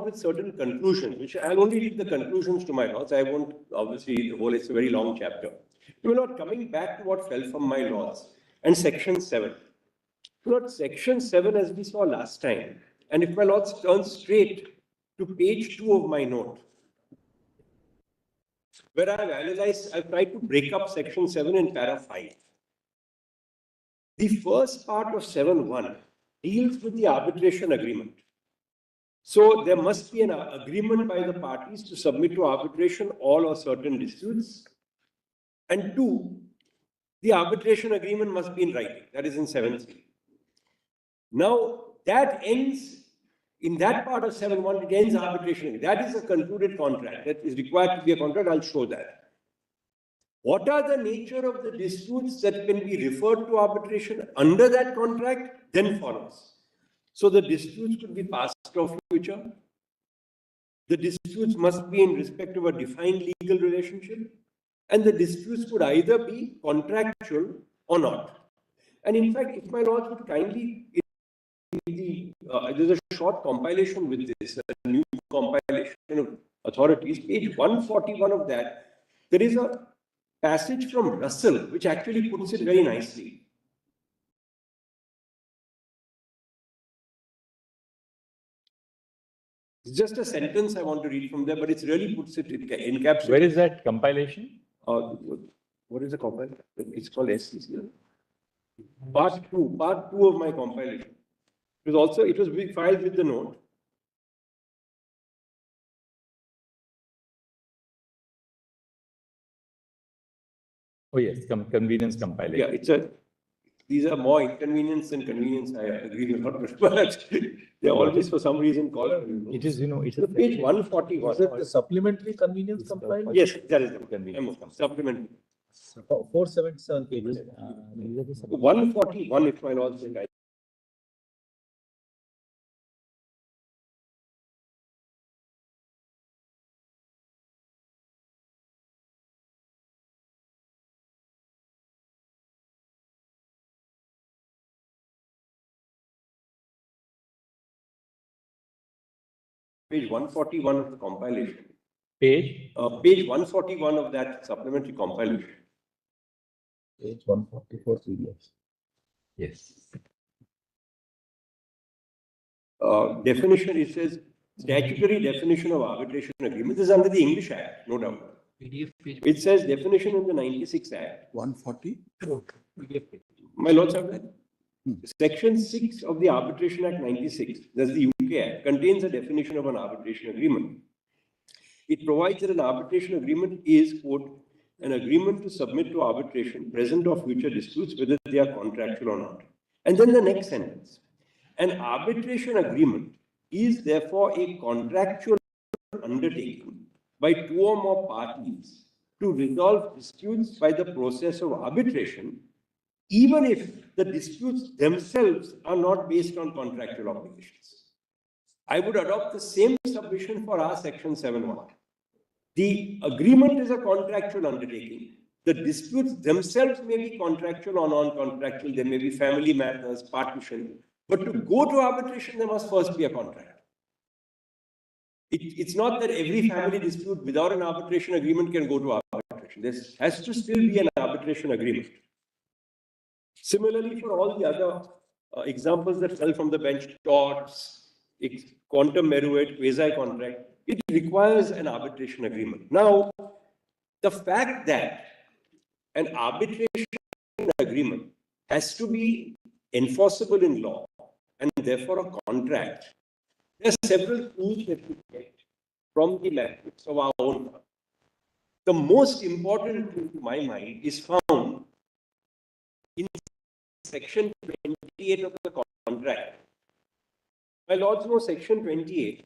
out with certain conclusions, which I'll only read the conclusions to my laws. I won't obviously the whole, it's a very long chapter. You know, coming back to what fell from my laws and section 7. You know, section 7, as we saw last time, and if my lords turn straight to page 2 of my note, where I've tried to break up section 7 in para 5. The first part of 7.1 deals with the arbitration agreement. So there must be an agreement by the parties to submit to arbitration all or certain disputes. And 2, the arbitration agreement must be in writing. That is in 7.3. Now, that ends, in that part of 7.1, it ends arbitration. That is a concluded contract. That is required to be a contract. I'll show that. What are the nature of the disputes that can be referred to arbitration under that contract? Then follows. So the disputes could be past or future. The disputes must be in respect of a defined legal relationship. And the disputes could either be contractual or not. And in fact, if my lords would kindly, there's a short compilation with this, a new compilation of authorities, page 141 of that, there is a passage from Russell, which actually puts it very nicely. It's just a sentence I want to read from there, but it really puts it in encapsulated. Where is that compilation? What is the compilation? It's called SCC. Part 2 of my compilation. It was filed with the note. Oh yes, convenience compilation. Yeah, these are more inconvenience than convenience, I agree with what, but they're always for some reason called. It is, it's a page 141. Is it the supplementary convenience compilation? Yes, that is the convenience. Supplementary. 477 pages. 141, if my lords think I. Page 141 of the compilation. Page? Page 141 of that supplementary compilation. Page 144 CDS. Yes. Definition, it says, statutory definition of arbitration agreement. This is under the English Act, no doubt. It says definition in the 96 Act. 140? My lords have that. Section 6 of the Arbitration Act 96, that's the UK Act, contains a definition of an arbitration agreement. It provides that an arbitration agreement is, quote, an agreement to submit to arbitration present or future disputes, whether they are contractual or not. And then the next sentence. An arbitration agreement is therefore a contractual undertaking by 2 or more parties to resolve disputes by the process of arbitration, even if the disputes themselves are not based on contractual obligations. I would adopt the same submission for our section 7.1. The agreement is a contractual undertaking. The disputes themselves may be contractual or non-contractual. There may be family matters, partition. But to go to arbitration, there must first be a contract. It's not that every family dispute without an arbitration agreement can go to arbitration. There has to still be an arbitration agreement. Similarly, for all the other examples that fell from the bench, torts, quantum meruit, quasi-contract, it requires an arbitration agreement. Now, the fact that an arbitration agreement has to be enforceable in law and therefore a contract, there are several tools that we get from the language of our own law. The most important tool, to my mind, is found in section 28 of the contract. My lords know section 28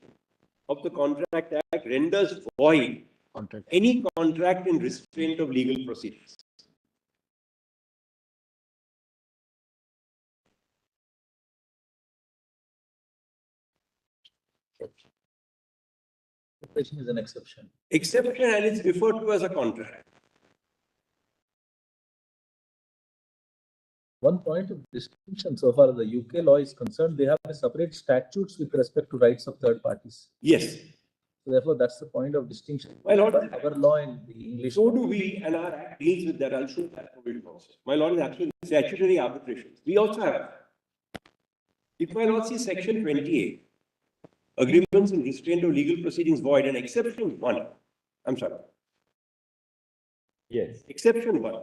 of the Contract Act renders void any contract in restraint of legal proceedings. Exception is an exception. Exception, and it's referred to as a contract. one point of distinction so far as the UK law is concerned, they have a separate statutes with respect to rights of third parties. Yes. So therefore, that's the point of distinction. My lord, Our law in the English. so do we, and our act deals with that. I'll show that provision also. My lord is actually statutory arbitration. We also have. If my lord sees section 28, agreements in restraint of legal proceedings void, and exception 1. I'm sorry. Yes. Exception 1.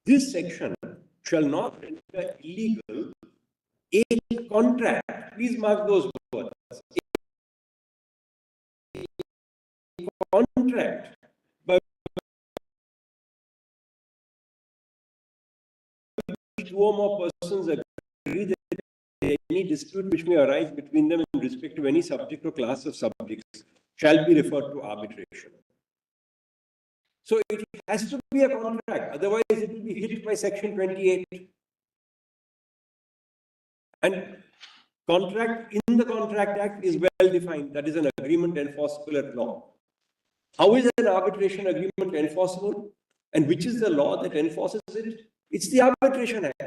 This section shall not render illegal a contract. Please mark those words. A contract by which two or more persons agree that any dispute which may arise between them in respect to any subject or class of subjects shall be referred to arbitration. So it has to be a contract, otherwise it will be hit by section 28. And contract in the Contract Act is well defined. That is an agreement enforceable at law. How is an arbitration agreement enforceable? And which is the law that enforces it? It's the Arbitration Act.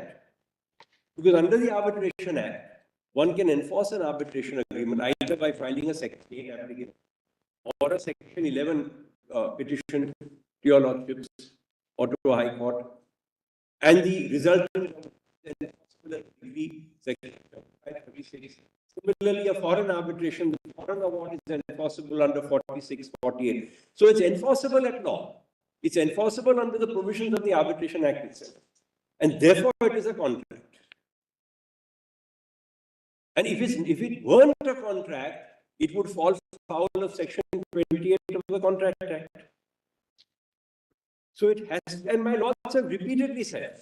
Because under the Arbitration Act, one can enforce an arbitration agreement either by filing a Section 8 application or a Section 11 petition to your lordships or to a high court, and the resultant degree section 36. Similarly, a foreign arbitration, the foreign award is enforceable under 46, 48. So it's enforceable at law. It's enforceable under the provisions of the Arbitration Act itself. And therefore, it is a contract. And if it weren't a contract, it would fall foul of section 28 of the Contract Act. So it has, and my lords have repeatedly said,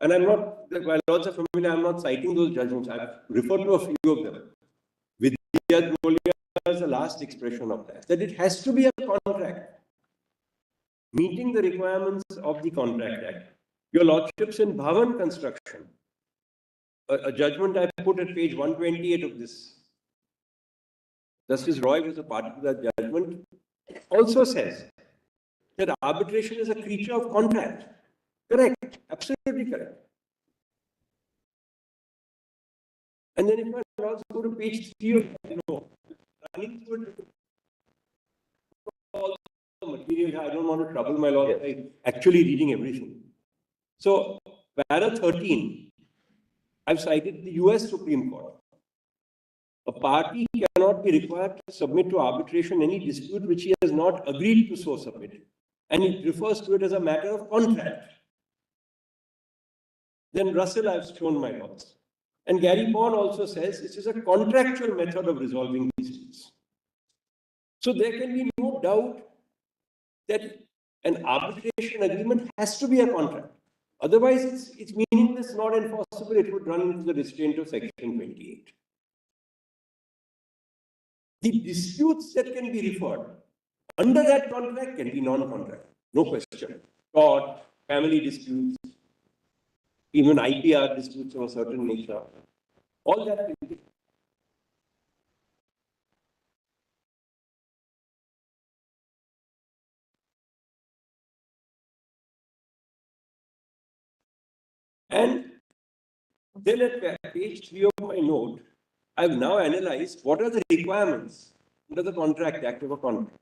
and I'm not, my lords are familiar, I'm not citing those judgments, I've referred to a few of them. Vidya is the last expression of that it has to be a contract, meeting the requirements of the Contract Act. Your lordships in Bhavan construction, a judgment I put at page 128 of this, Justice Roy was a party to that judgment, also says that arbitration is a creature of contract. Correct, absolutely correct. And then if my lords go to page 3 of running through all the material, I don't want to trouble my lords by actually reading everything. So, para 13, I've cited the US Supreme Court. A party cannot be required to submit to arbitration any dispute which he has not agreed to so submit. And it refers to it as a matter of contract. Then Russell, I've shown my lords. And Gary Bond also says this is a contractual method of resolving disputes. So there can be no doubt that an arbitration agreement has to be a contract. Otherwise, it's meaningless, not enforceable. It would run into the restraint of section 28. The disputes that can be referred under that contract can be non-contract, no question. Tort, family disputes, even IPR disputes of a certain nature, all that can be. And then at page 3 of my note, I've now analyzed what are the requirements under the Contract Act of a contract.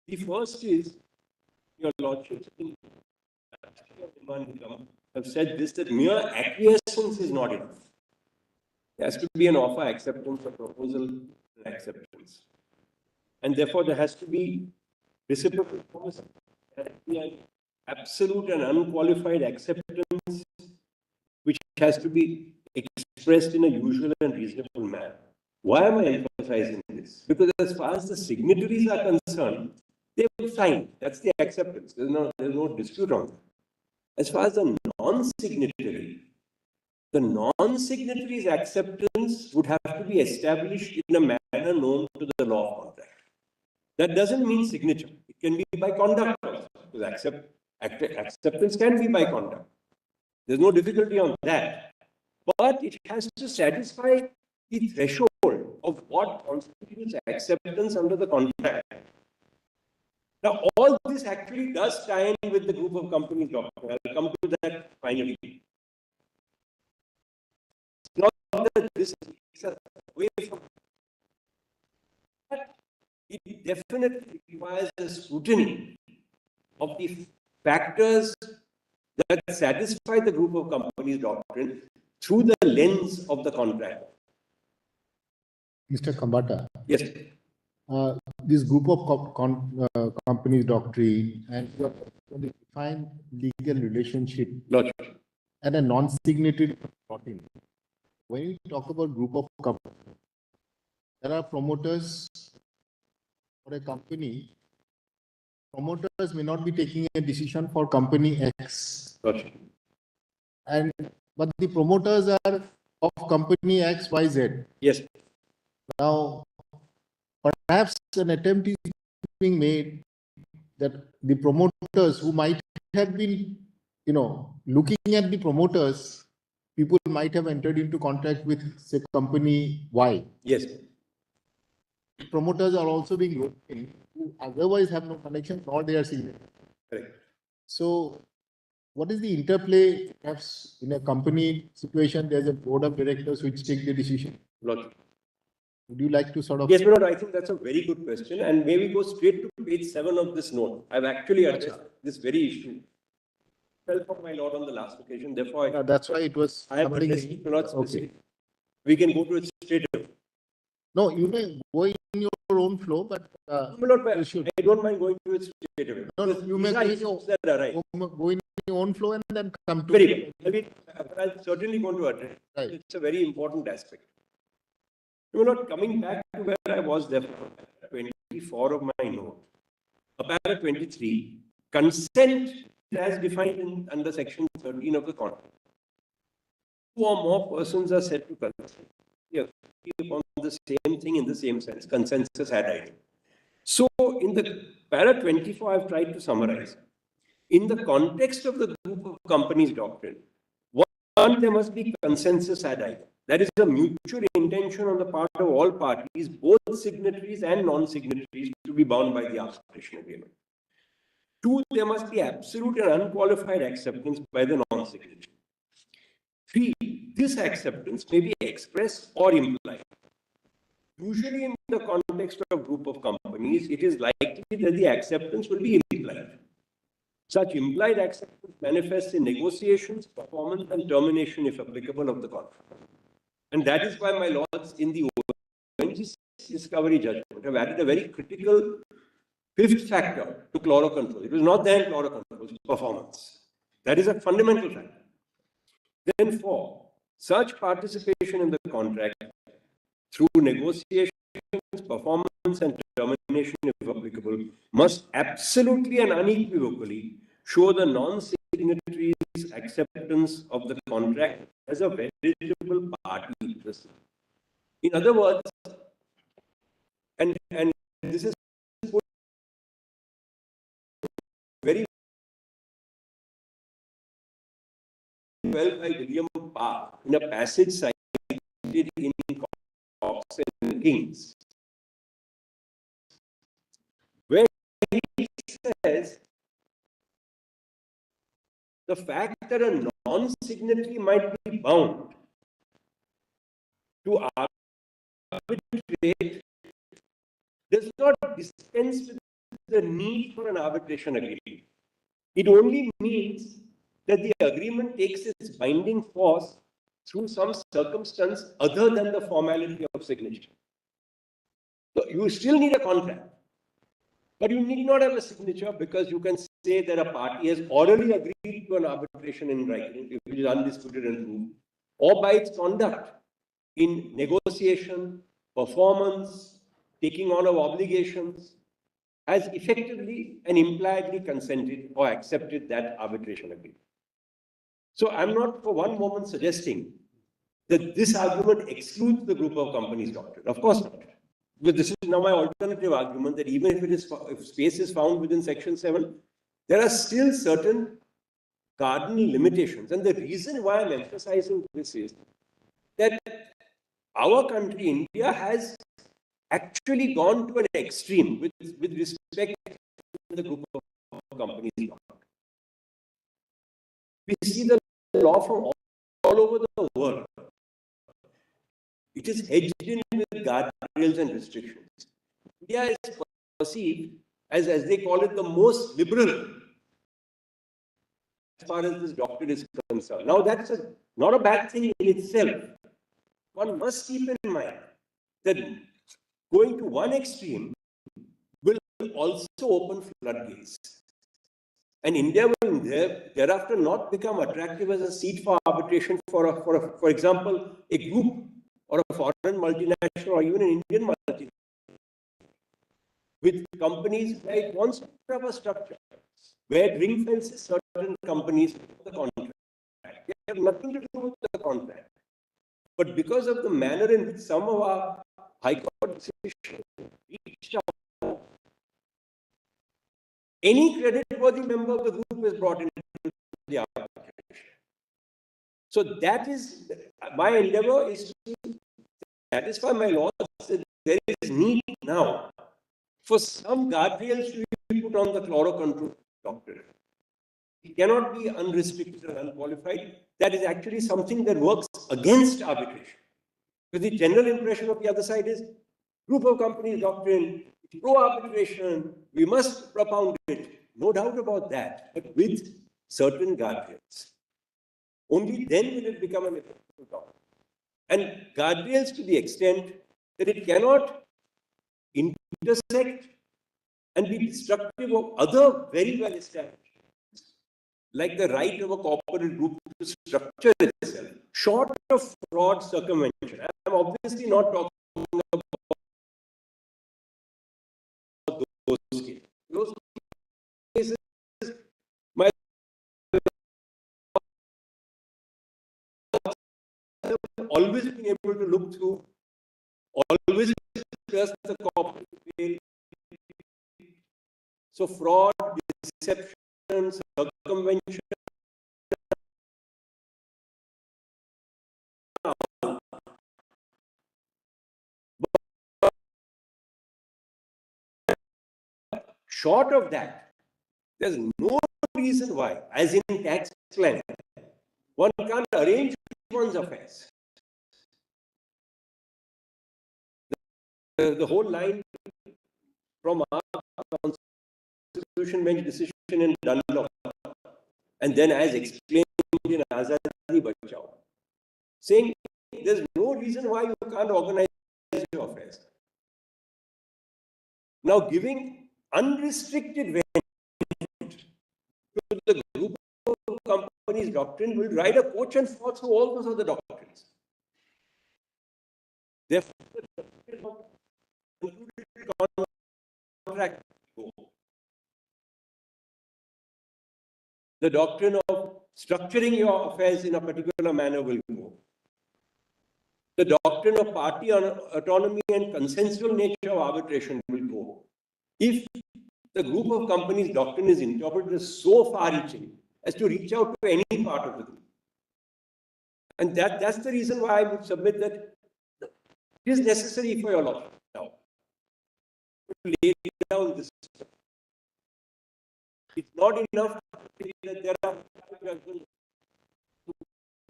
The first is, your lordships in have said this, that mere acquiescence is not enough. There has to be an offer, acceptance, a proposal, and acceptance. And therefore, there has to be reciprocal promise. There has to be an absolute and unqualified acceptance, which has to be expressed in a usual and reasonable manner. Why am I emphasizing this? Because as far as the signatories are concerned, they will sign. That's the acceptance. There's no dispute on that. As far as the non-signatory's acceptance would have to be established in a manner known to the law of contract. That doesn't mean signature. It can be by conduct also. Because acceptance can be by conduct. There's no difficulty on that. But it has to satisfy the threshold of what constitutes acceptance under the contract. Now, all this actually does tie in with the group of companies doctrine. I'll come to that finally. Not that this takes us away from that, it definitely requires a scrutiny of the factors that satisfy the group of companies doctrine through the lens of the contract. Mr. Kambata, Yes. this group of companies doctrine and you are going to define legal relationship Logic. and a non-signatory plotting. When you talk about group of companies, there are promoters for a company. Promoters may not be taking a decision for company X, Logic. but the promoters are of company X, Y, Z. Yes. Now, perhaps an attempt is being made that the promoters who might have been, looking at the promoters, people might have entered into contract with, say, company Y. Yes. Promoters are also being looked in who otherwise have no connection, nor they are significant. Correct. So, what is the interplay? Perhaps in a company situation, there's a board of directors which take the decision. Logic. Would you like to sort of? Yes, Vinod, I think that's a very good question. And maybe go straight to page 7 of this note. I've actually addressed this very issue. Fell from my lord on the last occasion. Therefore, That's why it was. I have something- addressed it, not specific. Okay. We can go to it straight away. No, you may go in your own flow, but I you should. don't mind going to it straight away. No, Because you may these are go in issues that arise. go in your own flow and then come to. Very well. I'm certainly going to address it. Right. It's a very important aspect. You know, not coming back to where I was there, 24 of my note. Para 23, consent as defined under section 13 of the contract. Two or more persons are said to consent. Yeah, upon the same thing in the same sense. Consensus had idea. So in the para 24, I've tried to summarize. In the context of the group of companies doctrine, one, there must be consensus ad idem. That is a mutual intention on the part of all parties, both signatories and non-signatories, to be bound by the arbitration agreement. Two, there must be absolute and unqualified acceptance by the non-signatory. Three, this acceptance may be expressed or implied. Usually in the context of a group of companies, it is likely that the acceptance will be implied. Such implied acceptance manifests in negotiations, performance, and termination, if applicable, of the contract. And that is why my lords in the ONGC discovery judgment have added a very critical fifth factor to chloro control. It was not there in chloro control, it was performance. That is a fundamental factor. Then four, such participation in the contract through negotiations, performance, and termination, if applicable, must absolutely and unequivocally show the non-signatories' acceptance of the contract as a veritable party interest. In other words, and this is put very well by William Parr in a passage cited in Cox and Kings, where he says the fact that a non-signatory might be bound to arbitrate does not dispense with the need for an arbitration agreement. It only means that the agreement takes its binding force through some circumstance other than the formality of signature. So you still need a contract, but you need not have a signature, because you can say that a party has orally agreed to an arbitration in writing, which is undisputed and proved, or by its conduct in negotiation, performance, taking on of obligations, has effectively and impliedly consented or accepted that arbitration agreement. So I'm not for one moment suggesting that this argument excludes the group of companies doctrine. Of course not. But this is now my alternative argument, that even if space is found within section 7, there are still certain cardinal limitations. And the reason why I'm emphasizing this is that our country, India, has actually gone to an extreme with respect the group of companies law. We see the law from all over the world. It is hedged in with guardrails and restrictions. India is perceived as they call it, the most liberal as far as this doctrine is concerned. Now, that's not a bad thing in itself. One must keep in mind that going to one extreme will also open floodgates. And India will thereafter not become attractive as a seat for arbitration for example, a group or a foreign multinational or even an Indian multinational with companies where it wants to have a structure where it ring fences certain companies with the contract. They have nothing to do with the contract. But because of the manner in which some of our High Court decisions reached out, any credit-worthy member of the group is brought into the arbitration. So that is my endeavor, is to satisfy my laws that there is need now for some guardrails to be put on the chloro-control doctrine. It cannot be unrestricted or unqualified. That is actually something that works against arbitration. Because the general impression of the other side is group of companies doctrine, pro-arbitration, we must propound it. No doubt about that, but with certain guardrails. Only then will it become an effective doctrine. And guardrails to the extent that it cannot intersect and be destructive of other very well established, like the right of a corporate group to structure itself, short of fraud circumvention. I'm obviously not talking about those cases. Those cases, my have always been able to look through, always trust the corporate veil. So fraud, deception, circumvention, short of that, there's no reason why, as in tax planning, one can't arrange one's affairs. The whole line from our Constitution bench decision in LearnLaw, and then as explained in Azadi Bachao, saying there's no reason why you can't organize your affairs. Now, giving unrestricted benefit to the group of companies doctrine will ride a coach and forth through all those other doctrines. Therefore, the contract go. The doctrine of structuring your affairs in a particular manner will go. The doctrine of party autonomy and consensual nature of arbitration will go. If the group of companies doctrine is interpreted as so far-reaching as to reach out to any part of the group. And that's the reason why I would submit that it is necessary for your law now to lay down this. It's not enough to say that there are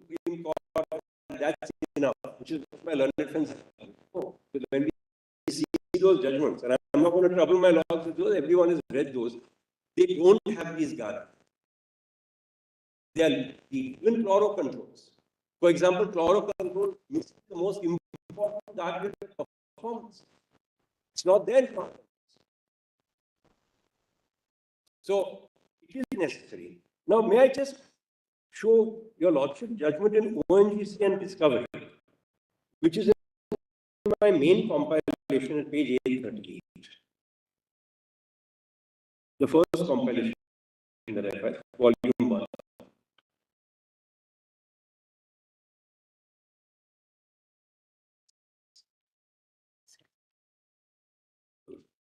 Supreme Court, that's enough, which is what my learned friends say. Oh, when we see those judgments, and I'm not going to trouble my laws with those, everyone has read those, they don't have these guardrails. They are even chloro controls. For example, chloro control is the most important guardrail of performance. It's not there. So it is necessary. Now, may I just show your lordship judgment in ONGC and Discovery, which is in my main compilation at page 838. The first compilation that I have, volume 1.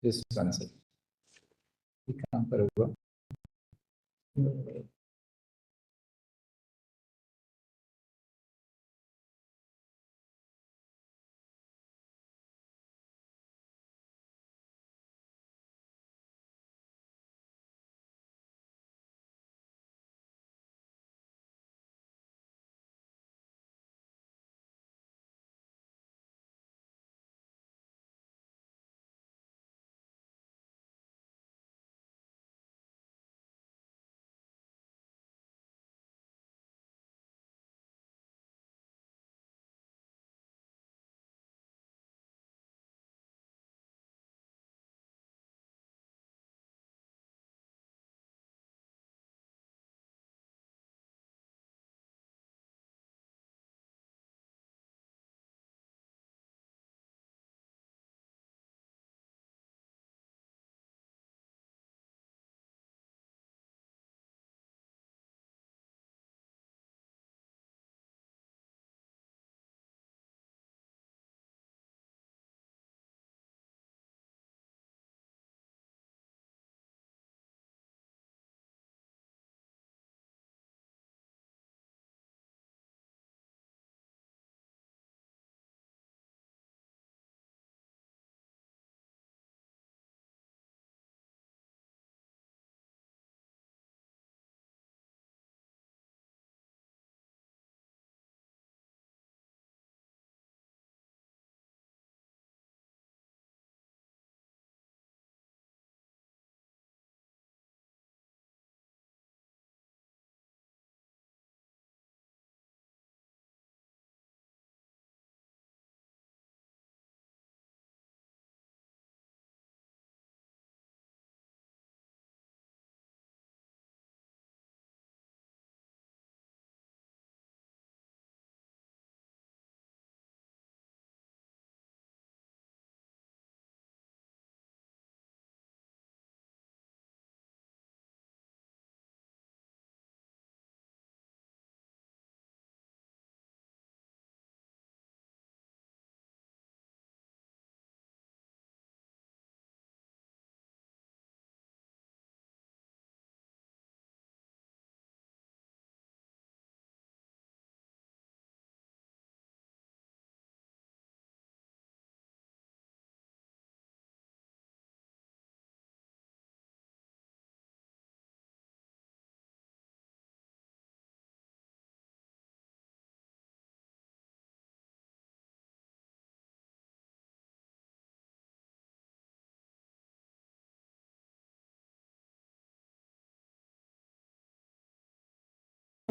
Just one second. ये कहाँ पर होगा?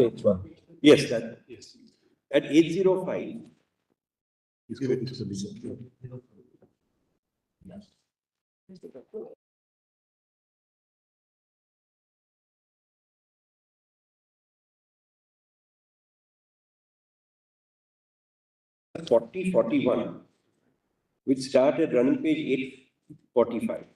page one. Yes, that, yes. At 805, forty 41, which start at running page 845.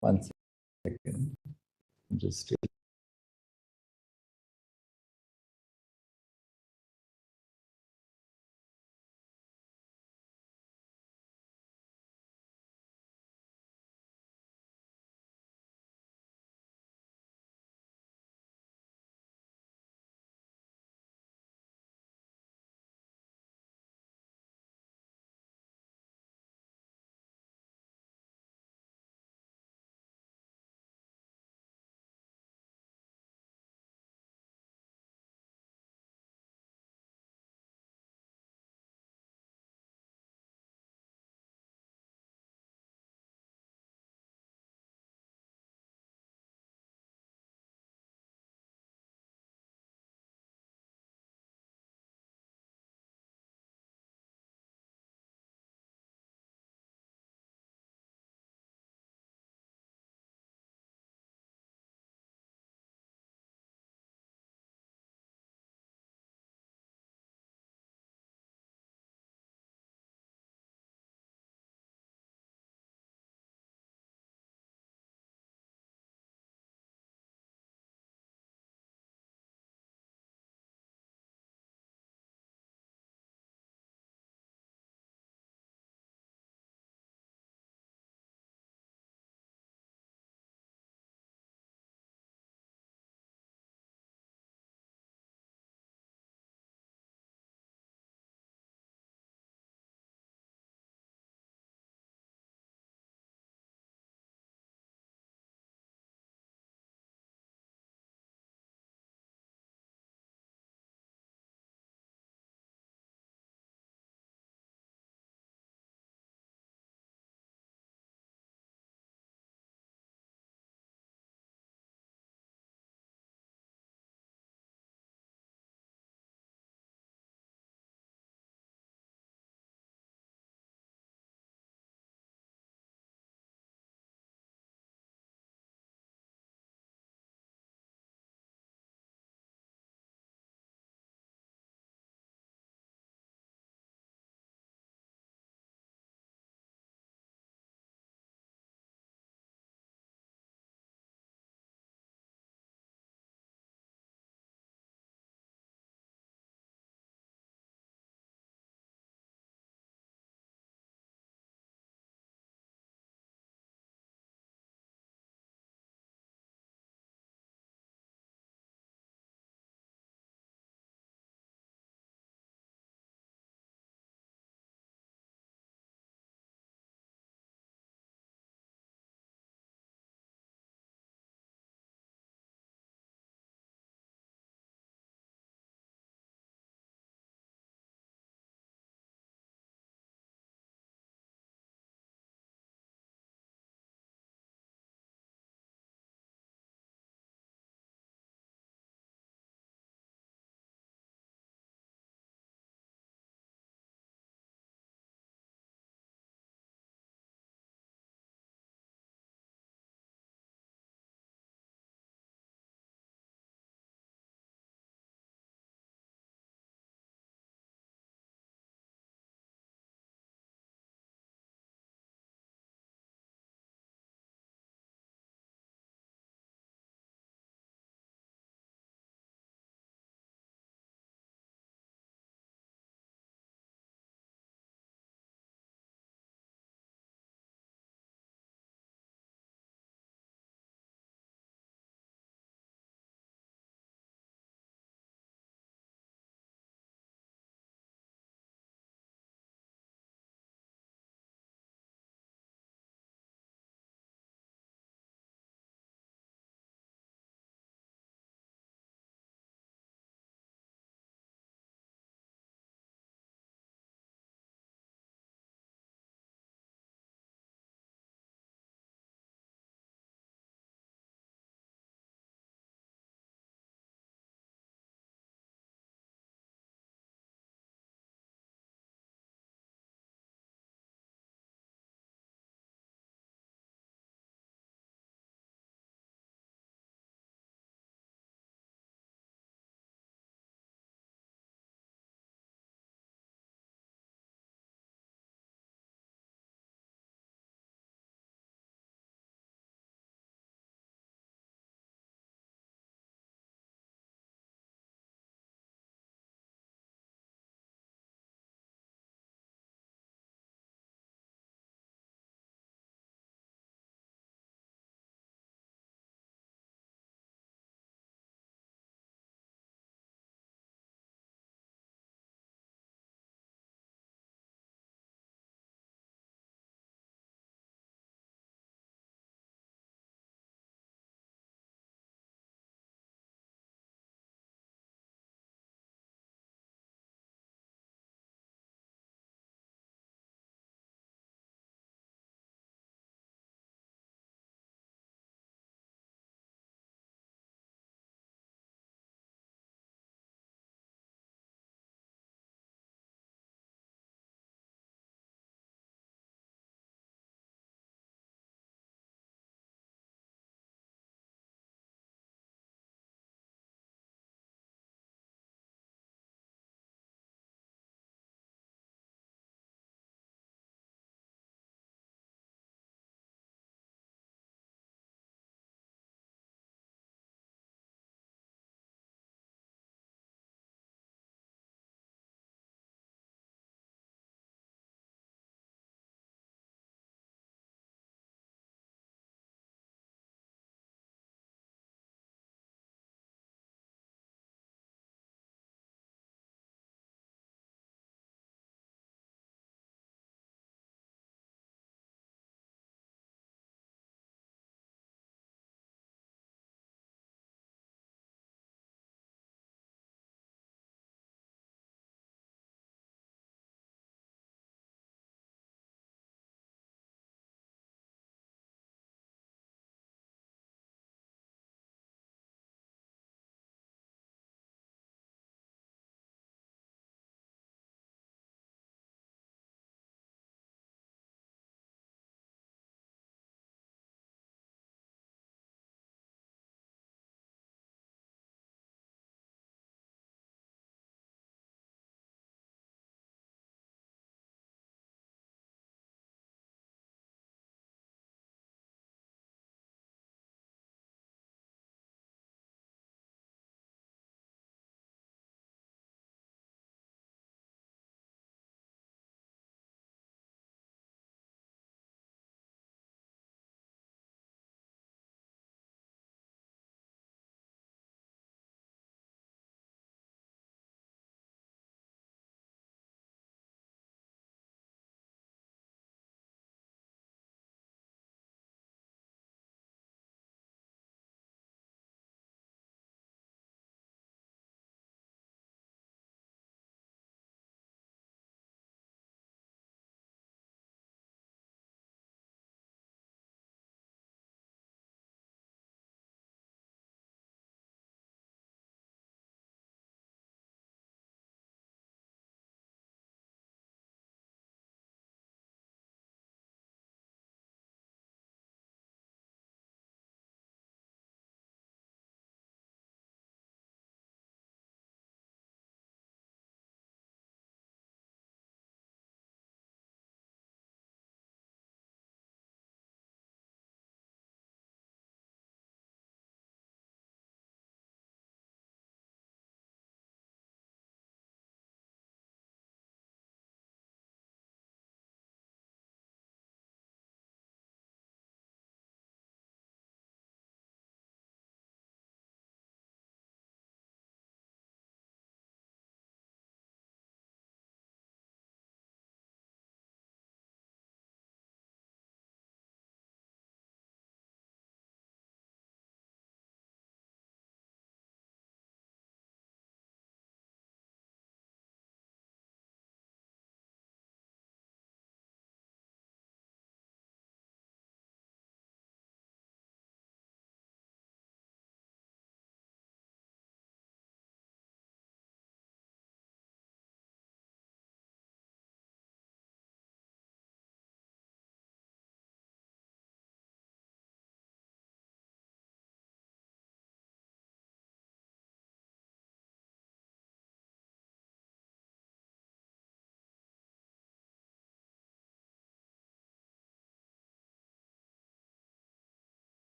One second. Just